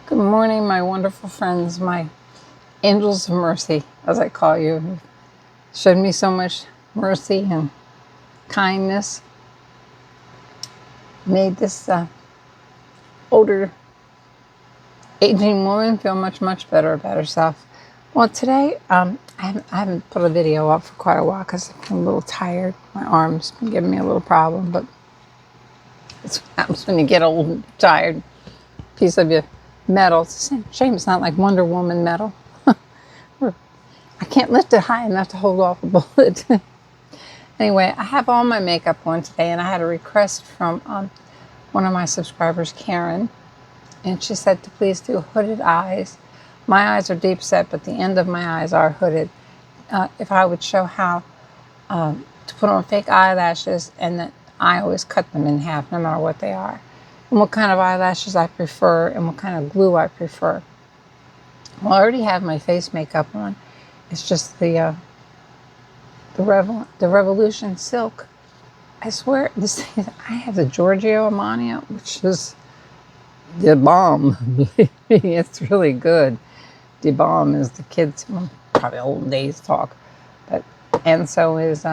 Good morning, my wonderful friends, my angels of mercy, as I call you, who showed me so much mercy and kindness, made this older, aging woman feel much, much better about herself. Well, today, I haven't put a video up for quite a while because I've been a little tired. My arm's been giving me a little problem, but it's what happens when you get old and tired. Piece of your metal. It's a shame it's not like Wonder Woman metal. I can't lift it high enough to hold off a bullet. Anyway, I have all my makeup on today, and I had a request from one of my subscribers, Karen, and she said to please do hooded eyes. My eyes are deep set, but the end of my eyes are hooded. If I would show how to put on fake eyelashes, and that I always cut them in half, no matter what they are, and what kind of eyelashes I prefer, and what kind of glue I prefer. Well, I already have my face makeup on. It's just the Revolution Silk. I swear, I have the Giorgio Armani, which is the bomb. It's really good. The bomb is the kids, probably old days talk, and so is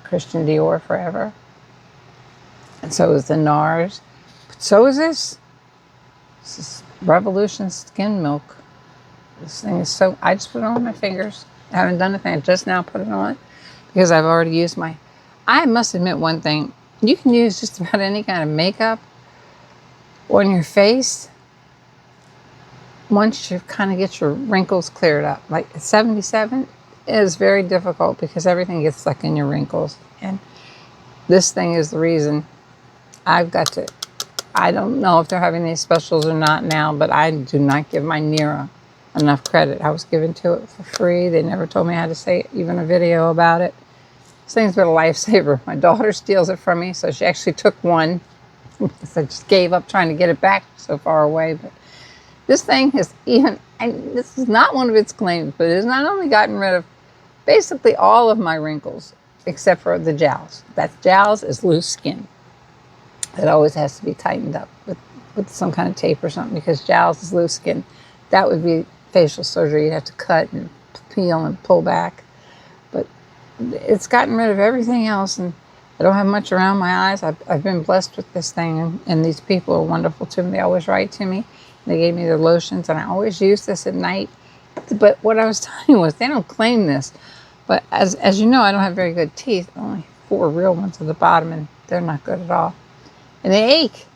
Christian Dior Forever, and so is the NARS, but so is this. This is Revolution Skin Milk. This thing is so, I just put it on my fingers. I haven't done anything. I just now put it on because I've already used I must admit one thing. You can use just about any kind of makeup on your face once you kind of get your wrinkles cleared up. Like at 77, it is very difficult because everything gets stuck in your wrinkles. And this thing is the reason I've got to, I don't know if they're having these specials or not now, but I do not give my Nira enough credit. I was given to it for free. They never told me how to say it, even a video about it. This thing's been a lifesaver. My daughter steals it from me, so she actually took one. Because I just gave up trying to get it back so far away. But this thing has even, and this is not one of its claims, but it has not only gotten rid of basically all of my wrinkles, except for the jowls. That jowls is loose skin. It always has to be tightened up with some kind of tape or something, because jowls is loose skin. That would be facial surgery. You'd have to cut and peel and pull back. But it's gotten rid of everything else, and I don't have much around my eyes. I've been blessed with this thing, and these people are wonderful to me. They always write to me. They gave me their lotions, and I always use this at night. But what I was telling you was, they don't claim this. But as you know, I don't have very good teeth. Only 4 real ones at the bottom, and they're not good at all. And they ache.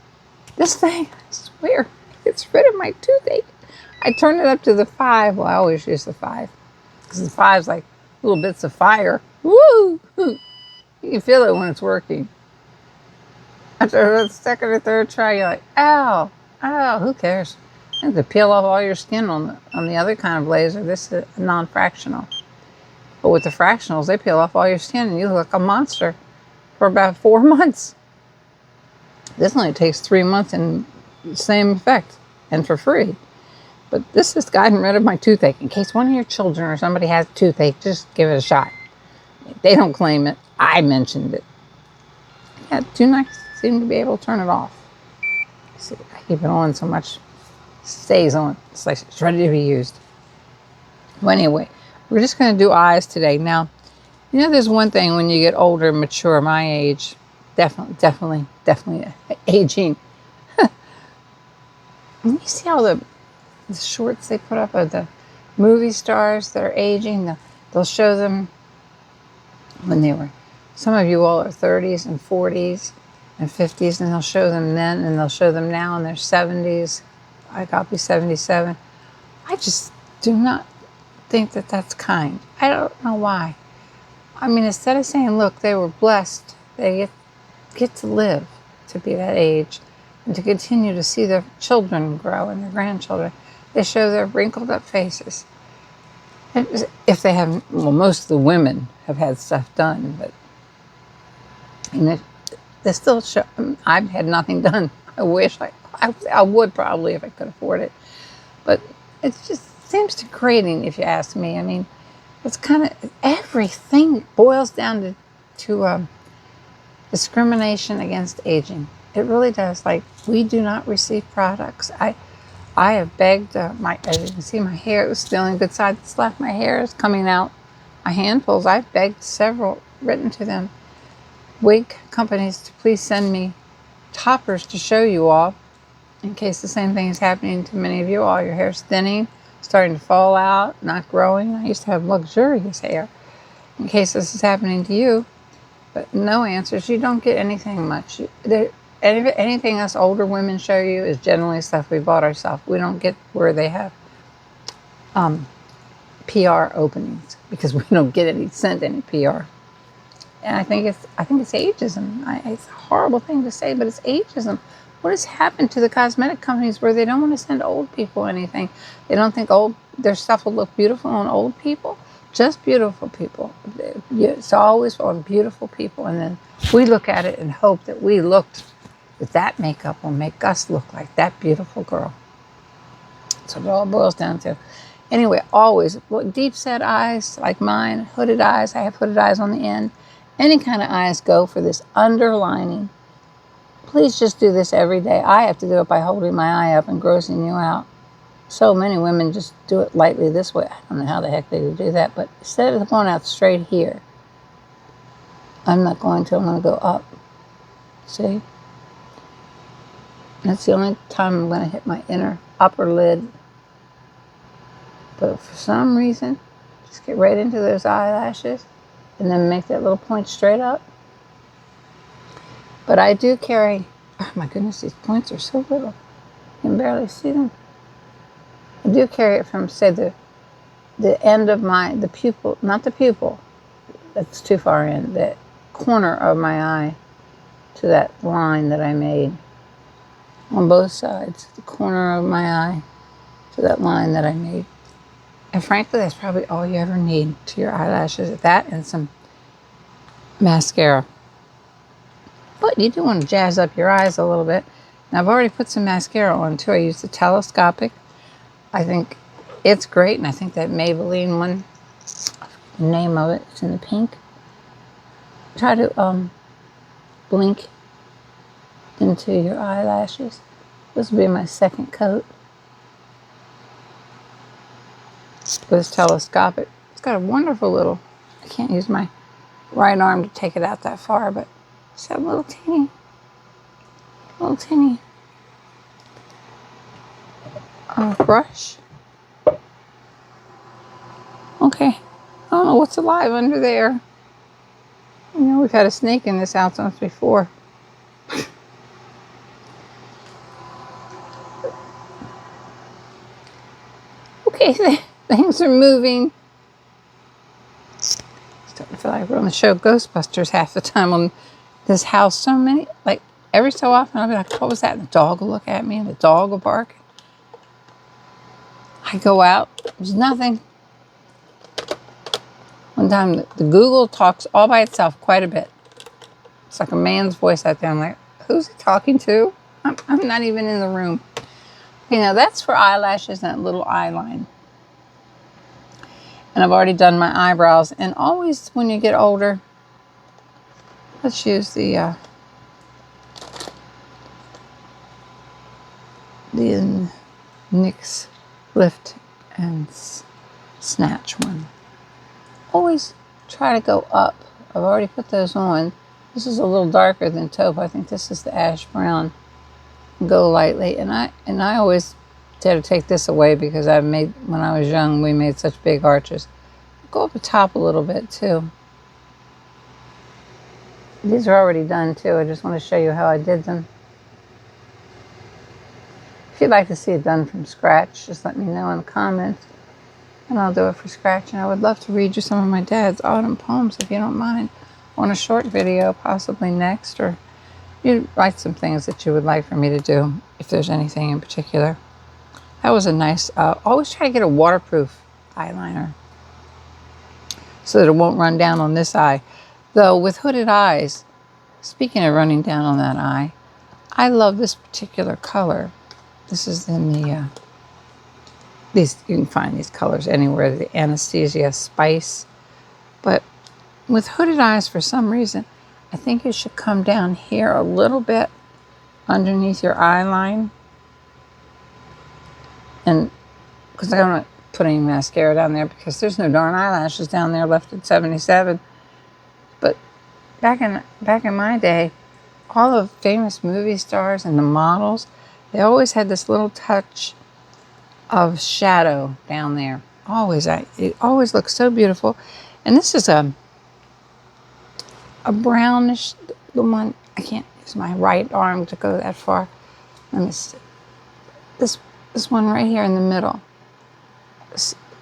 This thing, I swear, gets rid of my toothache. I turn it up to the 5. Well, I always use the 5. Because the 5's like little bits of fire. Woo! You can feel it when it's working. After the second or third try, you're like, ow, who cares? You have to peel off all your skin on the other kind of laser. This is a non-fractional. But with the fractionals, they peel off all your skin and you look like a monster for about 4 months. This only takes 3 months and the same effect, and for free. But this has gotten rid of my toothache. In case one of your children or somebody has toothache, just give it a shot. They don't claim it. I mentioned it. Yeah, do not seem to be able to turn it off. See, I keep it on so much. It stays on. It's like it's ready to be used. Well, anyway, we're just going to do eyes today. Now, you know, there's one thing when you get older and mature, my age, definitely aging. You see all the shorts they put up of the movie stars that are aging? They'll show them when they were, some of you all are 30s and 40s and 50s, and they'll show them then, and they'll show them now in their 70s. I'll be 77. I just do not think that that's kind. I don't know why. I mean, instead of saying, look, they were blessed, they get to live to be that age and to continue to see their children grow and their grandchildren, they show their wrinkled up faces. If they haven't, well, most of the women have had stuff done, but and if they still show, I've had nothing done. I wish I would probably if I could afford it, but it just seems degrading if you ask me. I mean, it's kind of, everything boils down to discrimination against aging. It really does. Like, we do not receive products. I have begged as you can see, my hair, it was the only good side that's left. My hair is coming out, my handfuls. I've begged several, written to them, wig companies, to please send me toppers to show you all, in case the same thing is happening to many of you all. Your hair's thinning, starting to fall out, not growing. I used to have luxurious hair. In case this is happening to you, but no answers. You don't get anything much. Anything us older women show you is generally stuff we bought ourselves. We don't get where they have PR openings, because we don't get sent any PR. And I think it's ageism. It's a horrible thing to say, but it's ageism. What has happened to the cosmetic companies where they don't want to send old people anything? They don't think their stuff will look beautiful on old people. Just beautiful people. It's always on beautiful people. And then we look at it and hope that that makeup will make us look like that beautiful girl. So it all boils down to. Anyway, always deep set eyes like mine, hooded eyes. I have hooded eyes on the end. Any kind of eyes go for this underlining. Please just do this every day. I have to do it by holding my eye up and grossing you out. So many women just do it lightly this way. I don't know how the heck they do that, but instead of going out straight here, I'm not going to. I'm going to go up. See? That's the only time I'm going to hit my upper lid. But for some reason, just get right into those eyelashes and then make that little point straight up. But I do carry, oh my goodness, these points are so little. You can barely see them. I do carry it from, say, the end of the pupil, not the pupil, that's too far in, the corner of my eye to that line that I made on both sides, the corner of my eye to that line that I made. And frankly, that's probably all you ever need to your eyelashes, that and some mascara. But you do want to jazz up your eyes a little bit. Now, I've already put some mascara on too. I use the telescopic. I think it's great, and I think that Maybelline one, the name of it, it's in the pink. Try to blink into your eyelashes. This will be my second coat. This telescopic. It's got a wonderful little, I can't use my right arm to take it out that far, but it's got a little teeny brush. Okay, I don't know what's alive under there. You know, we've had a snake in this house once before. Okay, things are moving. Starting to feel like we're on the show Ghostbusters half the time on this house. So many, like every so often I'll be like, what was that? And the dog will look at me and the dog will bark. I go out, there's nothing. One time the Google talks all by itself quite a bit. It's like a man's voice out there. I'm like, who's he talking to? I'm not even in the room. Okay, now that's for eyelashes and that little eye line. And I've already done my eyebrows. And always when you get older, let's use the NYX Lift and Snatch one. Always try to go up. I've already put those on. This is a little darker than taupe. I think this is the ash brown. Go lightly, and I always tend to take this away because when I was young, we made such big arches. Go up the top a little bit too. These are already done too. I just want to show you how I did them. If you'd like to see it done from scratch, just let me know in the comments, and I'll do it for scratch. And I would love to read you some of my dad's autumn poems if you don't mind, on a short video, possibly next, or you write some things that you would like for me to do, if there's anything in particular. That was a nice, always try to get a waterproof eyeliner so that it won't run down on this eye. Though with hooded eyes, speaking of running down on that eye, I love this particular color. This is in the, you can find these colors anywhere, the Anesthesia Spice. But with hooded eyes, for some reason, I think you should come down here a little bit underneath your eye line And because I don't want to put any mascara down there because there's no darn eyelashes down there left at 77. But back in my day, all the famous movie stars and the models, they always had this little touch of shadow down there. Always, it always looks so beautiful. And this is a brownish, the one, I can't use my right arm to go that far. Let me see. This one right here in the middle.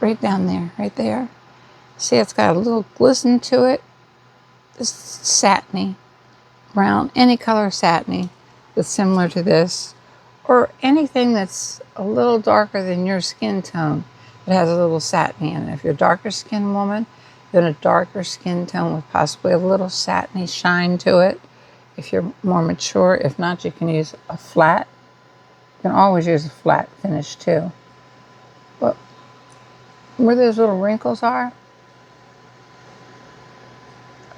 Right down there, right there. See, it's got a little glisten to it. This satiny, brown, any color satiny that's similar to this, or anything that's a little darker than your skin tone. It has a little satiny in it. If you're a darker skin woman, then a darker skin tone with possibly a little satiny shine to it. If you're more mature, if not, you can use a flat. You can always use a flat finish too. But where those little wrinkles are,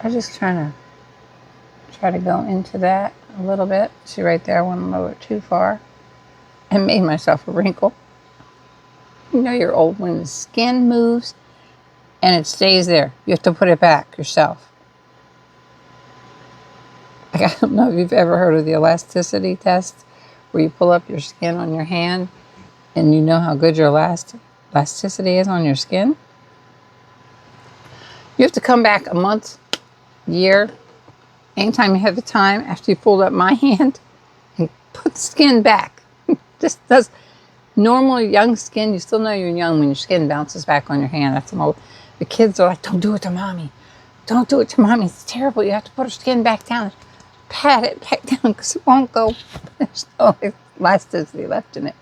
I'm just trying to go into that a little bit. See right there, I went a little bit too far and made myself a wrinkle. You know you're old when the skin moves and it stays there. You have to put it back yourself. Like, I don't know if you've ever heard of the elasticity test, where you pull up your skin on your hand and you know how good your elasticity is on your skin. You have to come back a month, year, anytime you have the time after you pulled up my hand and put the skin back. Just does normal young skin. You still know you're young when your skin bounces back on your hand. That's the kids are like, don't do it to mommy. Don't do it to mommy. It's terrible. You have to put her skin back down. Pat it back down because it won't go. There's no elasticity left in it.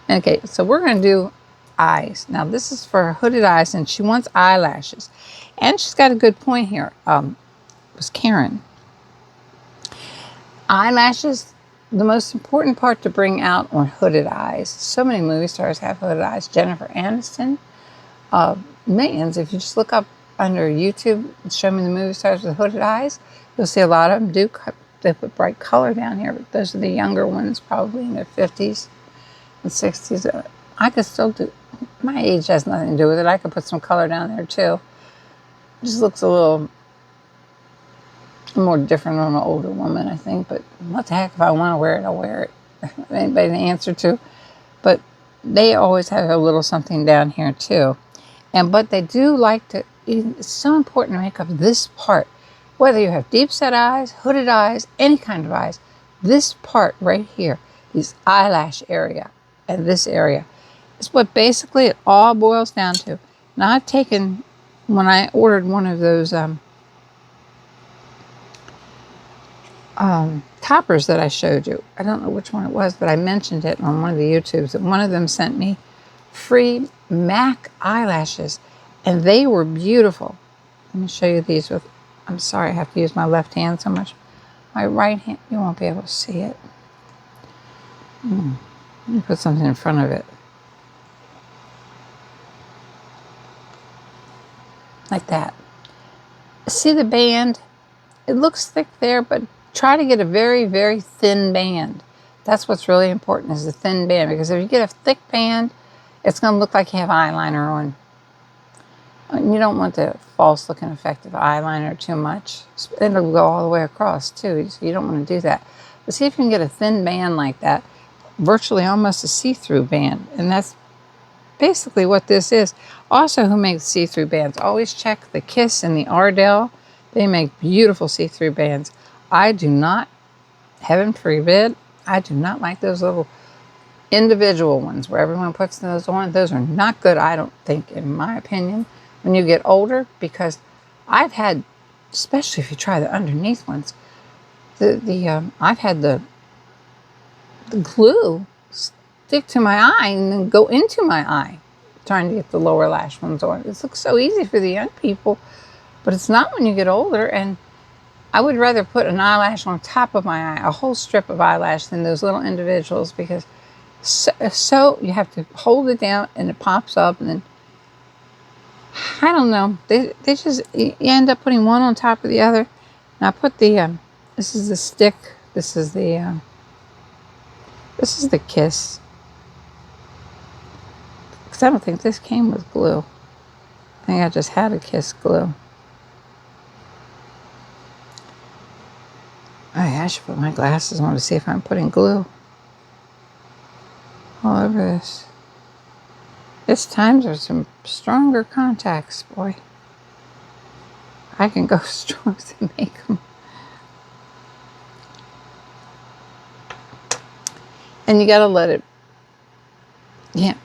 Okay, so we're going to do eyes. Now, this is for hooded eyes, and she wants eyelashes. And she's got a good point here. It was Karen. Eyelashes, the most important part to bring out on hooded eyes. So many movie stars have hooded eyes. Jennifer Aniston, millions. If you just look up under YouTube, show me the movie stars with hooded eyes, you'll see a lot of them do. They put bright color down here, but those are the younger ones, probably in their 50s and 60s. I could still do. My age has nothing to do with it. I could put some color down there too. It just looks a little more different on an older woman, I think. But what the heck, if I want to wear it, I'll wear it. Anybody to answer to. But they always have a little something down here too. But they do like to, it's so important to make up this part. Whether you have deep set eyes, hooded eyes, any kind of eyes, this part right here, this eyelash area and this area, is what basically it all boils down to. Now I've taken, when I ordered one of those toppers that I showed you, I don't know which one it was, but I mentioned it on one of the YouTubes, that one of them sent me free MAC eyelashes, and they were beautiful. Let me show you these with, I'm sorry, I have to use my left hand so much. My right hand, you won't be able to see it. Let me put something in front of it. Like that. See the band? It looks thick there, but try to get a very, very thin band. That's what's really important, is the thin band, because if you get a thick band, it's going to look like you have eyeliner on. And you don't want the false looking effect of eyeliner too much. It'll go all the way across too, so you don't want to do that. But see if you can get a thin band like that, virtually almost a see-through band. And that's basically what this is. Also, who makes see-through bands? Always check the Kiss and the Ardell. They make beautiful see-through bands. I do not, heaven forbid, I do not like those little individual ones where everyone puts those on. Those are not good, I don't think, in my opinion, when you get older, because I've had, especially if you try the underneath ones, I've had the glue stick to my eye and then go into my eye, trying to get the lower lash ones on. This looks so easy for the young people, but it's not when you get older. And I would rather put an eyelash on top of my eye, a whole strip of eyelash, than those little individuals, because so you have to hold it down and it pops up, and then I don't know, they just, you end up putting one on top of the other. Now I put the this is the stick, this is the Kiss, Because I don't think this came with glue. I think I just had a Kiss glue. Oh yeah, I should put my glasses on to see if I'm putting glue all over this. It's time for some stronger contacts, boy. I can go strong to make them. And you gotta let it, yeah,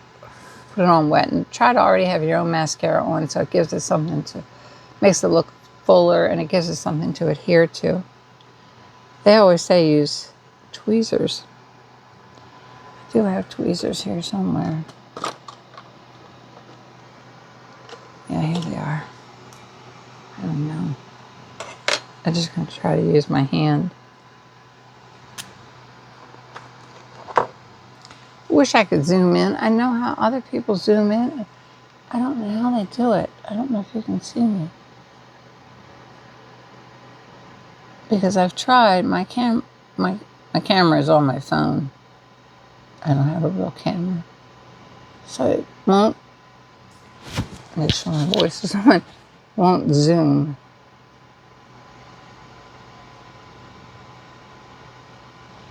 put it on wet and try to already have your own mascara on so it gives it something to, makes it look fuller and it gives it something to adhere to. They always say use tweezers. I do have tweezers here somewhere. Yeah, here they are. I don't know. I'm just going to try to use my hand. Wish I could zoom in. I know how other people zoom in. I don't know how they do it. I don't know if you can see me. Because I've tried. My camera is on my phone. I don't have a real camera. So it won't, make sure my voice is on, won't zoom.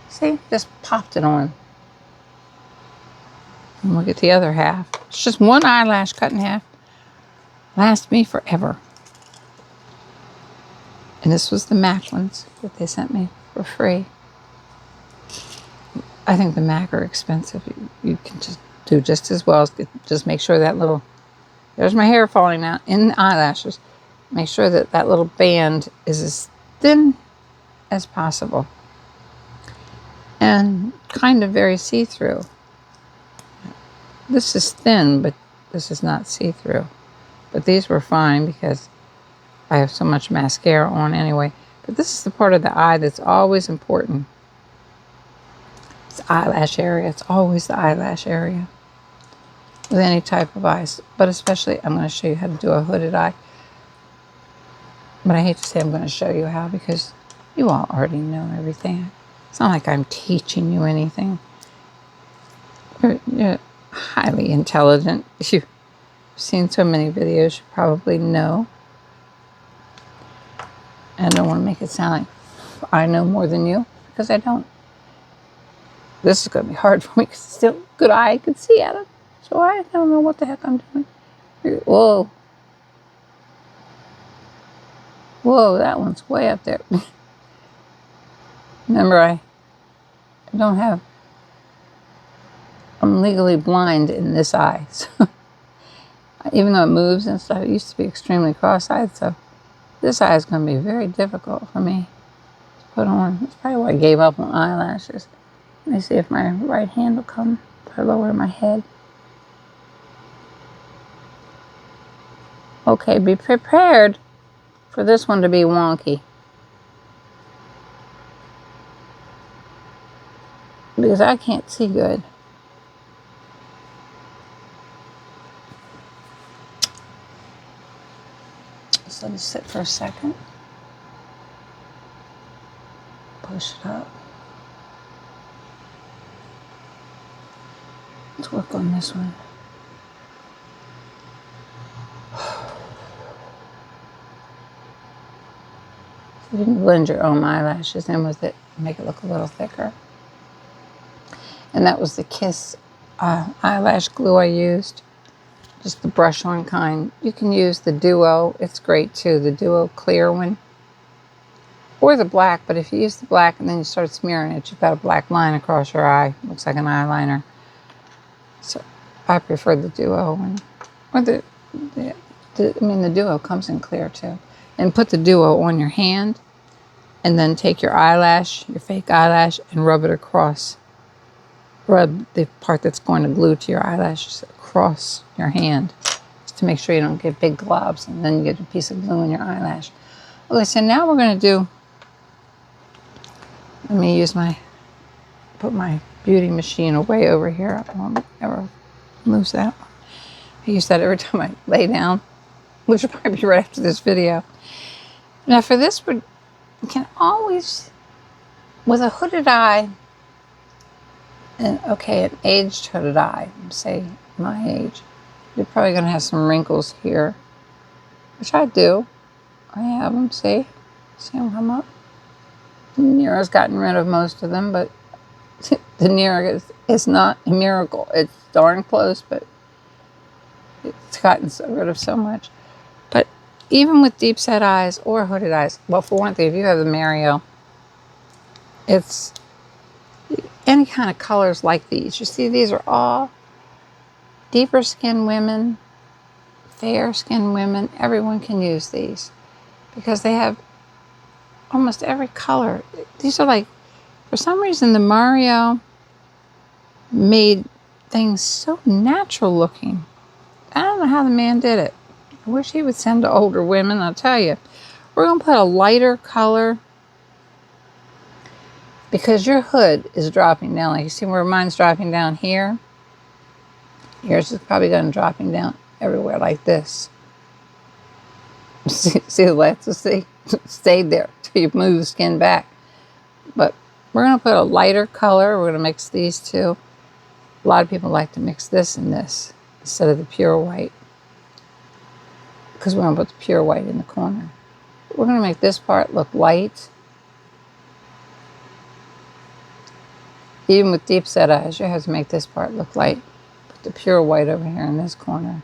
See, just popped it on. And look at the other half. It's just one eyelash cut in half. Lasts me forever. And this was the MAC ones that they sent me for free. I think the MAC are expensive. You can just do just as well. Just make sure that little, there's my hair falling out in the eyelashes. Make sure that that little band is as thin as possible. And kind of very see-through. This is thin, but this is not see-through. But these were fine because I have so much mascara on anyway. But this is the part of the eye that's always important. It's the eyelash area. It's always the eyelash area. With any type of eyes. But especially, I'm going to show you how to do a hooded eye. But I hate to say I'm going to show you how because you all already know everything. It's not like I'm teaching you anything. You're highly intelligent. You've seen so many videos, you probably know. And I don't want to make it sound like I know more than you, because I don't. This is going to be hard for me because it's still good eye I can see at it. So I don't know what the heck I'm doing. Whoa. Whoa, that one's way up there. Remember, I don't have, I'm legally blind in this eye. So even though it moves and stuff, it used to be extremely cross-eyed. So this eye is going to be very difficult for me to put on. That's probably why I gave up on eyelashes. Let me see if my right hand will come if I lower my head. Okay, be prepared for this one to be wonky. Because I can't see good. Just let it sit for a second. Push it up. Let's work on this one. You can blend your own eyelashes in with it, make it look a little thicker. And that was the Kiss eyelash glue I used. Just the brush on kind. You can use the Duo. It's great too, the Duo clear one. Or the black, but if you use the black and then you start smearing it, you've got a black line across your eye. Looks like an eyeliner. So I prefer the Duo one. Or the Duo comes in clear too. And put the Duo on your hand. And then take your eyelash, your fake eyelash, and rub it across. Rub the part that's going to glue to your eyelashes across your hand. Just to make sure you don't get big globs. And then you get a piece of glue in your eyelash. Okay, so now we're going to do... Let me use put my beauty machine away over here. I won't ever lose that one. I use that every time I lay down, which will probably be right after this video. Now for this, we can always, with a hooded eye, and okay, an aged hooded eye, say my age. You're probably going to have some wrinkles here, which I do. I have them, see? See them come up? Nero's gotten rid of most of them, but the Nero is not a miracle. It's darn close, but it's gotten rid of so much. But even with deep set eyes or hooded eyes, well, for one thing, if you have the Mario, it's any kind of colors like these. You see, these are all deeper skinned women, fair skinned women. Everyone can use these because they have almost every color. These are like, for some reason, the Mario made things so natural looking. I don't know how the man did it. I wish he would send to older women, I'll tell you. We're going to put a lighter color because your hood is dropping down. Like you see where mine's dropping down here? Yours is probably going to dropping down everywhere like this. See the lashes? See? Stayed there till you move the skin back. But we're going to put a lighter color. We're going to mix these two. A lot of people like to mix this and this instead of the pure white, because we're going to put the pure white in the corner. We're going to make this part look light. Even with deep set eyes, you have to make this part look light. Put the pure white over here in this corner.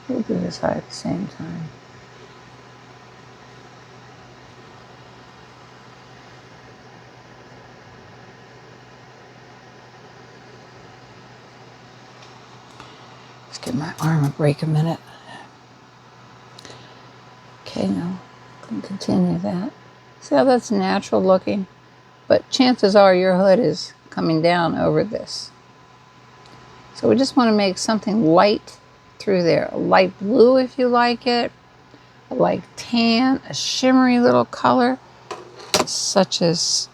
We'll do this eye at the same time. Let's give my arm a break a minute. Okay, now can continue that. See how that's natural looking? But chances are your hood is coming down over this. So we just want to make something light through there. A light blue if you like it. A light tan, a shimmery little color, such as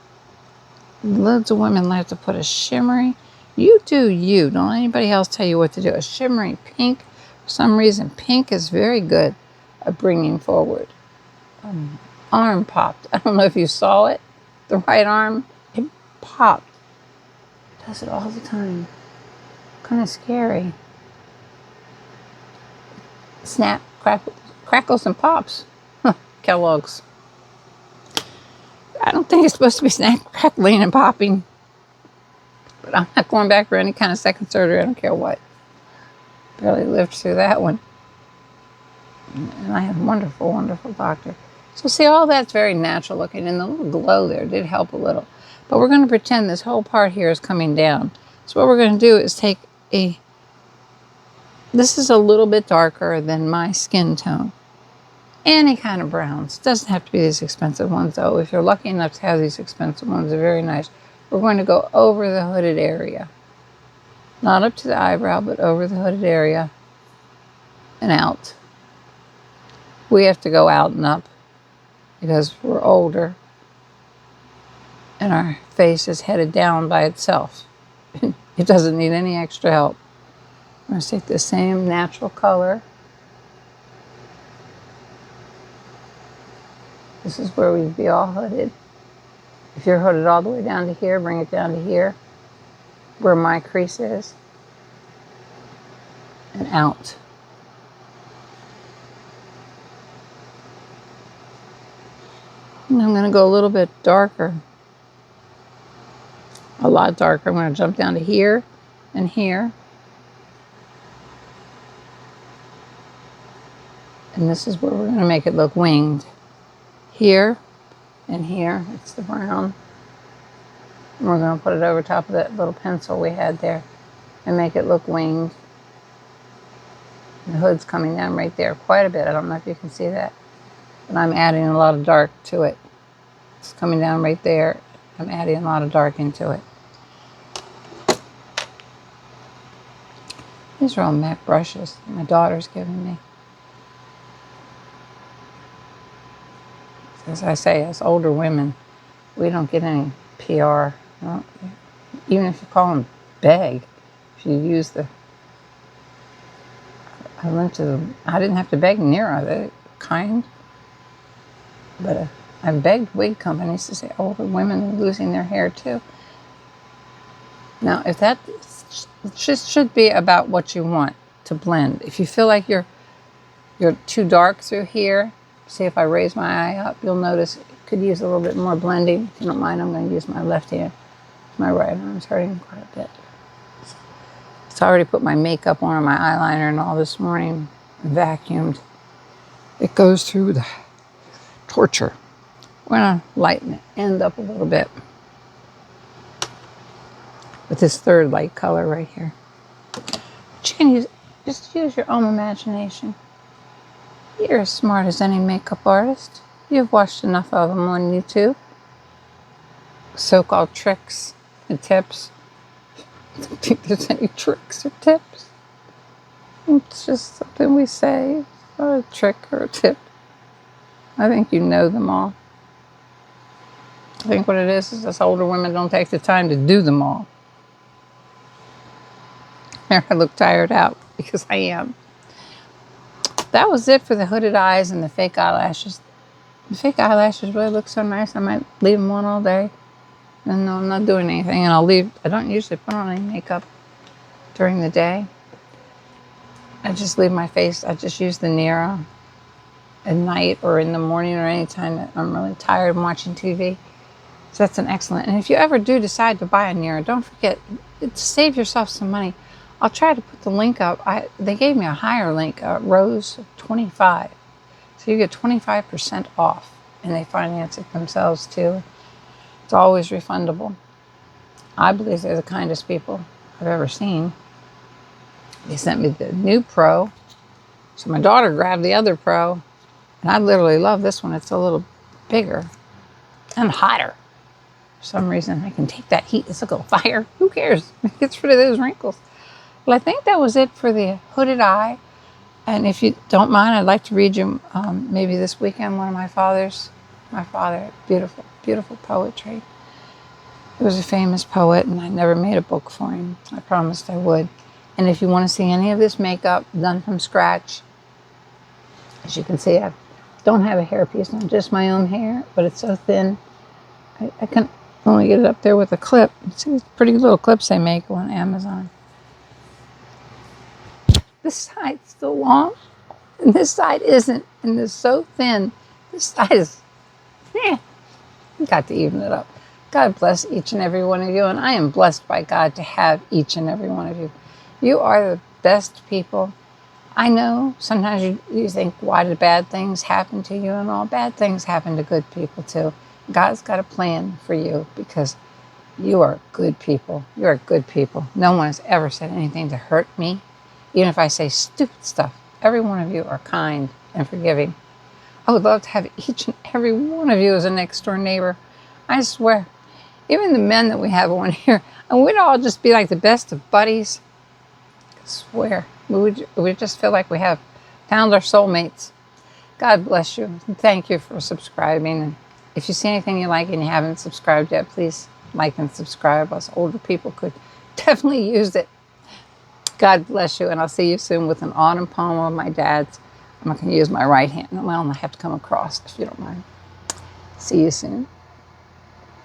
loads of women like to put a shimmery. You do you. Don't let anybody else tell you what to do. A shimmery pink. For some reason, pink is very good at bringing forward. Arm popped. I don't know if you saw it. The right arm, it popped. It does it all the time. Kind of scary. Snap, crackles, and pops. Kellogg's. I don't think it's supposed to be snap, crackling, and popping. But I'm not going back for any kind of second surgery. I don't care what. Barely lived through that one. And I had a wonderful, wonderful doctor. So see, all that's very natural looking. And the little glow there did help a little. But we're going to pretend this whole part here is coming down. So what we're going to do is take this is a little bit darker than my skin tone. Any kind of browns. It doesn't have to be these expensive ones, though. If you're lucky enough to have these expensive ones, they're very nice. We're going to go over the hooded area. Not up to the eyebrow, but over the hooded area and out. We have to go out and up because we're older and our face is headed down by itself. It doesn't need any extra help. I'm going to take the same natural color. This is where we'd be all hooded. If you're hooded all the way down to here, bring it down to here, where my crease is, and out. And I'm going to go a little bit darker. A lot darker. I'm going to jump down to here and here. And this is where we're going to make it look winged. Here and here, it's the brown. And we're going to put it over top of that little pencil we had there and make it look winged. The hood's coming down right there quite a bit. I don't know if you can see that. But I'm adding a lot of dark to it. It's coming down right there. I'm adding a lot of dark into it. These are all MAC brushes my daughter's giving me. As I say, as older women, we don't get any PR. No, even if you call them beg, if you use the... I didn't have to beg Nero, they're kind. But I begged wig companies to say older women are losing their hair too. Now, if that just should be about what you want to blend. If you feel like you're too dark through here, see if I raise my eye up, you'll notice it could use a little bit more blending. If you don't mind, I'm going to use my left hand. My right arm's hurting quite a bit. So I already put my makeup on, my eyeliner and all this morning, vacuumed. It goes through the torture. We're going to lighten the end up a little bit with this third light color right here. But you can just use your own imagination. You're as smart as any makeup artist. You've watched enough of them on YouTube. So-called tricks and tips. I don't think there's any tricks or tips. It's just something we say. It's not a trick or a tip. I think you know them all. I think what it is us older women don't take the time to do them all. I look tired out because I am. That was it for the hooded eyes and the fake eyelashes. The fake eyelashes really look so nice. I might leave them on all day. And no, I'm not doing anything. And I don't usually put on any makeup during the day. I just leave my face. I just use the Nero at night or in the morning or any time that I'm really tired and watching TV. So that's an excellent. And if you ever do decide to buy a Nero, don't forget to save yourself some money. I'll try to put the link up. They gave me a higher link, Rose 25. So you get 25% off. And they finance it themselves too. It's always refundable. I believe they're the kindest people I've ever seen. They sent me the new Pro. So my daughter grabbed the other Pro. And I literally love this one. It's a little bigger and hotter. For some reason, I can take that heat. This will go fire. Who cares? It gets rid of those wrinkles. Well, I think that was it for the hooded eye. And if you don't mind, I'd like to read you maybe this weekend one of my father, beautiful, beautiful poetry. He was a famous poet, and I never made a book for him. I promised I would. And if you want to see any of this makeup done from scratch, as you can see, I don't have a hairpiece on, just my own hair, but it's so thin, I can only get it up there with a clip. See these pretty little clips they make on Amazon. This side's still long, and this side isn't, and it's so thin. This side is, you got to even it up. God bless each and every one of you, and I am blessed by God to have each and every one of you. You are the best people. I know sometimes you think, why did bad things happen to you? And all bad things happen to good people too. God's got a plan for you because you are good people. You are good people. No one has ever said anything to hurt me. Even if I say stupid stuff, every one of you are kind and forgiving. I would love to have each and every one of you as a next door neighbor. I swear. Even the men that we have on here, and we'd all just be like the best of buddies. I swear. We just feel like we have found our soulmates. God bless you. Thank you for subscribing. And if you see anything you like and you haven't subscribed yet, please like and subscribe. Us older people could definitely use it. God bless you, and I'll see you soon with an autumn poem of my dad's. I'm not going to use my right hand. Well, I have to come across if you don't mind. See you soon.